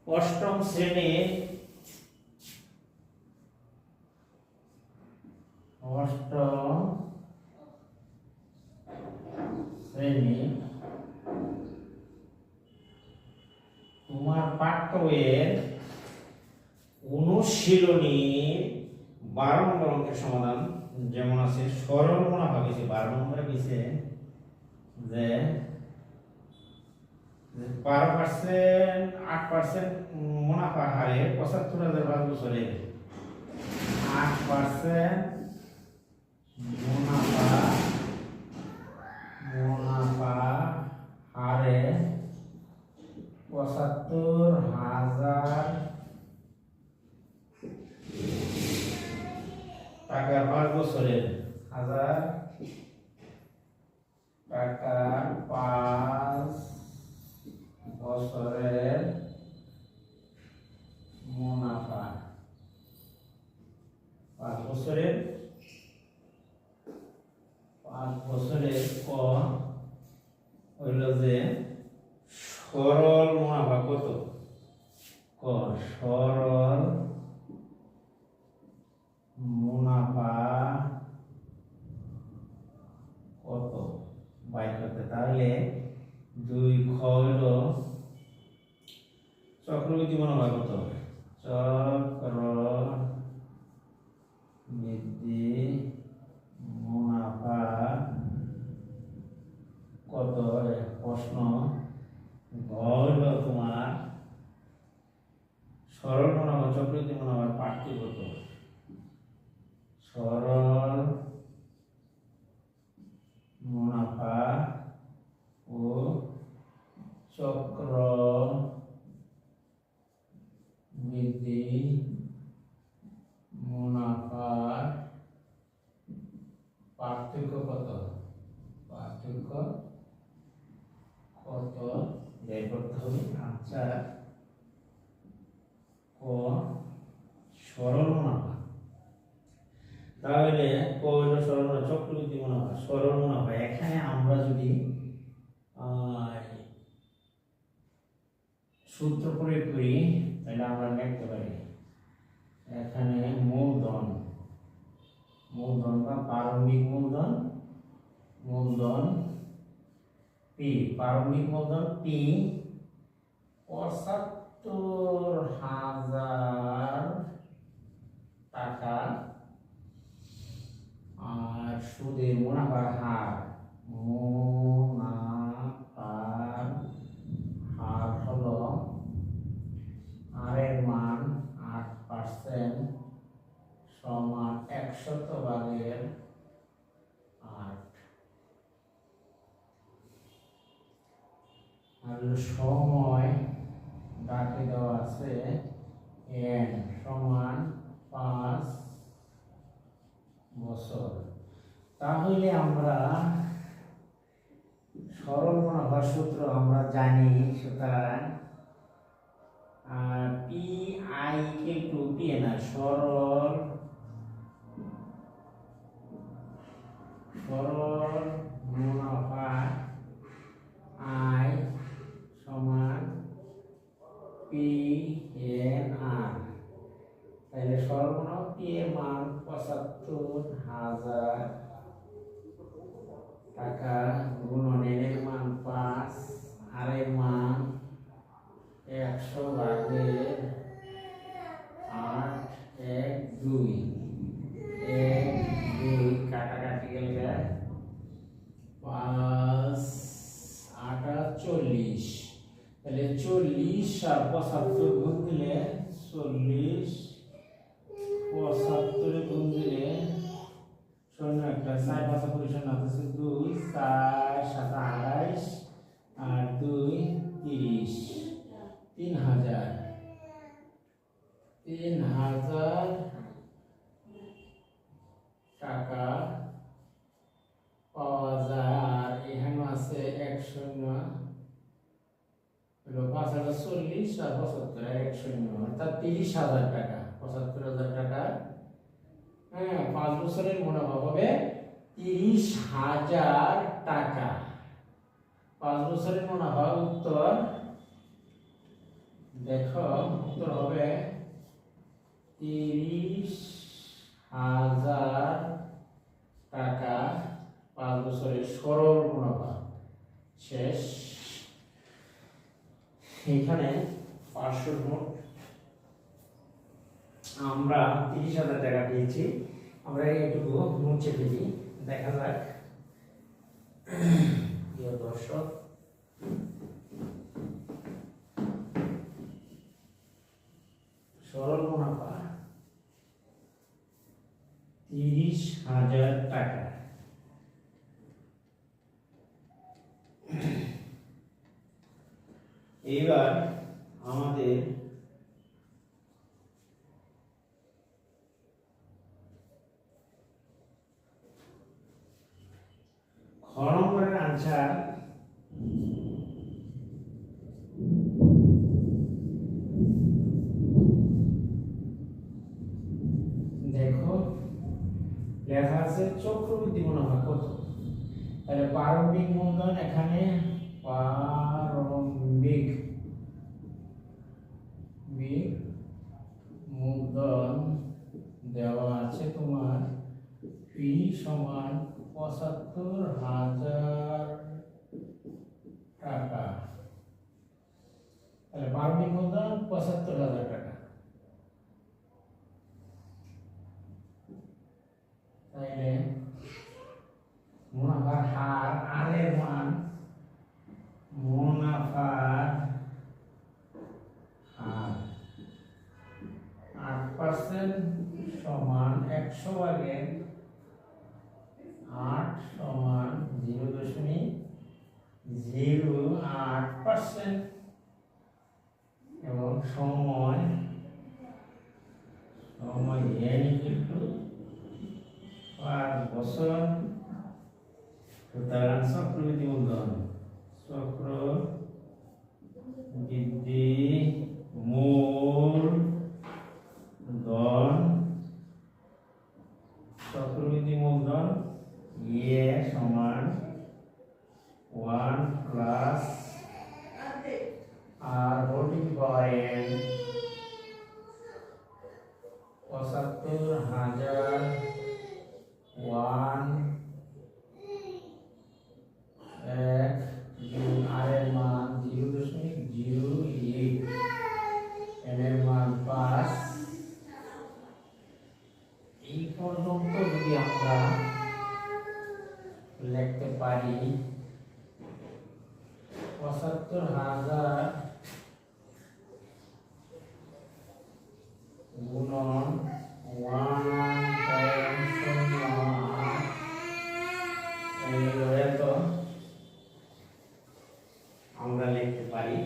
অষ্টম শ্রেণীর তোমার পাঠ্য বইয়ের অনুশীলনী 12 নম্বর অঙ্কের সমাধান যেমন আছে সরল মুনাফা কিছু 12 নম্বরে দিয়েছে যে 12% 8% মুনাফা হারে ৭৫,০০০ বছরে 8% মুনাফা হারে ৭৫,০০০ টাকা 5 বছরের 1000 টাকা 5 বছরের মুনাফা 5 বছরের ক হইল যে সরল মুনাফা কত ক সরল মুনাফা কত বাই করতে তাহলে 2 খ হইল চক্রবৃদ্ধি মুনাফা কত চক্রবৃদ্ধি মুনাফা কত প্রশ্ন ঘ হইল তোমার সরল মুনাফা চক্রবৃদ্ধি মুনাফার পার্থক্য কত সরল মুনাফা ও চক্রবৃদ্ধি মুনাফার পার্থক্য কত বের করতে হবে আচ্ছা ক সরল মুনাফা তাহলে ক হইল সরল মুনাফা চক্রবৃদ্ধি মুনাফা সরল মুনাফা এখানে আমরা যদি সূত্র প্রয়োগ করি তাহলে আমরা লিখতে পারি এখানে মূলধন বা প্রারম্ভিক মূলধন পি প্রারম্ভিক মূলধন পি ৭৫,০০০ টাকা আর সুদের মুনাফার হার হলো আর এর মান 8% সমান 100/8 আর সময় ডাকে দেওয়া আছে n সমান 5 বছর তাহলে আমরা সরল মুনাফার সূত্র আমরা জানি সুতরাং P I equal to P না সরল মুনাফা আই সমান পি এন আর তাহলে সরল মুনাফা পি এর মান ৭৫,০০০ টাকা গুণন এর মান 5 আর এর মান 100/8 1 2 কাটাকাটি গেলে 5 8 40 তাহলে 40 আর 75 গুণ দিলে 40 75 গুণ দিলে শূন্য একটা 4 5 পরিশোধ আছে 2 4 7 28 আর 2 30 3000 টাকা পাওয়া যায় আর এখানে আছে 1 হলো 5 আর 40 আর 75 1 অর্থাৎ 30,000 টাকা 75,000 টাকা হ্যাঁ 5 বছরের মুনাফা হবে 30,000 টাকা 5 বছরের মুনাফা উত্তর দেখো উত্তর হবে 30,000 টাকা 5 বছরের সরল মুনাফা। শেষ। এখানে 500 নোট আমরা 30,000 টাকা পেয়েছি। আমরা এইটুকু মুছে ফেলি, দেখা যাক। প্রিয় দর্শক, সরল মুনাফা 30,000 টাকা। এবার আমাদের খ নম্বরের আনসার দেখো, লেখা আছে চক্রবৃদ্ধি মুনাফা কত। তাহলে প্রারম্ভিক মূলধন, এখানে প্রারম্ভিক মূলধন দেওয়া আছে তোমার পি সমান 75,000 টাকা। তাহলে প্রারম্ভিক মূলধন 75,000 টাকা। তাইলে মুনাফার হার, আর এর মান, মুনাফার হার 8% সমান 100 ভাগের 8 সমান 0.08% এবং সময় n = 5 বছর। সুতরাং চক্রবৃদ্ধি মূলধন, চক্রবৃদ্ধি মূলধন এ সমান 1 প্লাস আর হোল্ডিং পাওয়ার n 75,000 1 আর এর মান 0.08, n এর মান 5। এই পর্যন্ত যদি আমরা লিখতে পারি 75,000 গুণন 1.08 এই হয়তো আমরা লিখতে পারি